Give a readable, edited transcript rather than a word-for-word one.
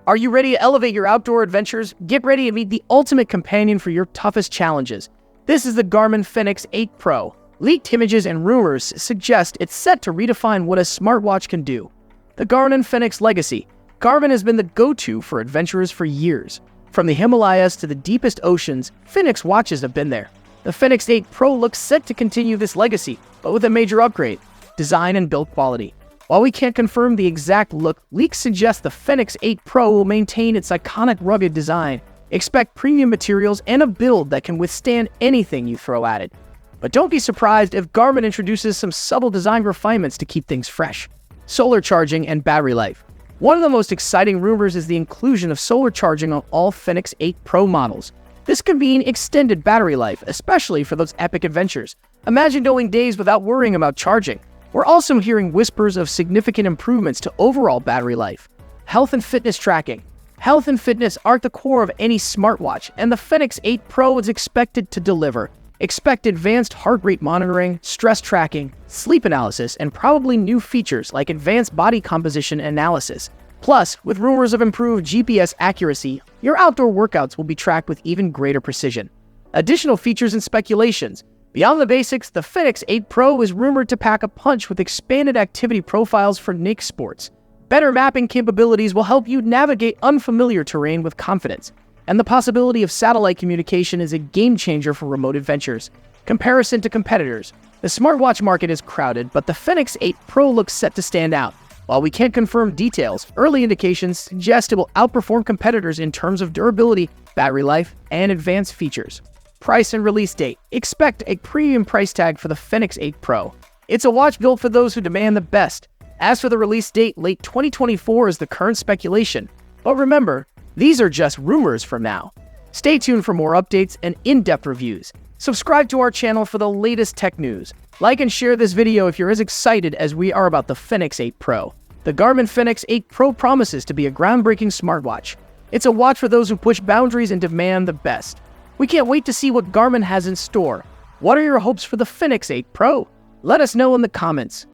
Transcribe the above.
Are you ready to elevate your outdoor adventures? Get ready to meet the ultimate companion for your toughest challenges. This is the Garmin Fenix 8 Pro. Leaked images and rumors suggest it's set to redefine what a smartwatch can do. The Garmin Fenix legacy. Garmin has been the go-to for adventurers for years. From the Himalayas to the deepest oceans, Fenix watches have been there. The Fenix 8 Pro looks set to continue this legacy, but with a major upgrade: design and build quality. While we can't confirm the exact look, leaks suggest the Fenix 8 Pro will maintain its iconic rugged design. Expect premium materials and a build that can withstand anything you throw at it. But don't be surprised if Garmin introduces some subtle design refinements to keep things fresh. Solar charging and battery life. One of the most exciting rumors is the inclusion of solar charging on all Fenix 8 Pro models. This could mean extended battery life, especially for those epic adventures. Imagine going days without worrying about charging. We're also hearing whispers of significant improvements to overall battery life. Health and fitness tracking. Health and fitness are at the core of any smartwatch, and the Fenix 8 Pro is expected to deliver. Expect advanced heart rate monitoring, stress tracking, sleep analysis, and probably new features like advanced body composition analysis. Plus, with rumors of improved GPS accuracy, your outdoor workouts will be tracked with even greater precision. Additional features and speculations. Beyond the basics, the Fenix 8 Pro is rumored to pack a punch with expanded activity profiles for niche sports. Better mapping capabilities will help you navigate unfamiliar terrain with confidence. And the possibility of satellite communication is a game-changer for remote adventures. Comparison to competitors. The smartwatch market is crowded, but the Fenix 8 Pro looks set to stand out. While we can't confirm details, early indications suggest it will outperform competitors in terms of durability, battery life, and advanced features. Price and release date. Expect a premium price tag for the Fenix 8 Pro. It's a watch built for those who demand the best. As for the release date, late 2024 is the current speculation. But remember, these are just rumors for now. Stay tuned for more updates and in-depth reviews. Subscribe to our channel for the latest tech news. Like and share this video if you're as excited as we are about the Fenix 8 Pro. The Garmin Fenix 8 Pro promises to be a groundbreaking smartwatch. It's a watch for those who push boundaries and demand the best. We can't wait to see what Garmin has in store. What are your hopes for the Fenix 8 Pro? Let us know in the comments.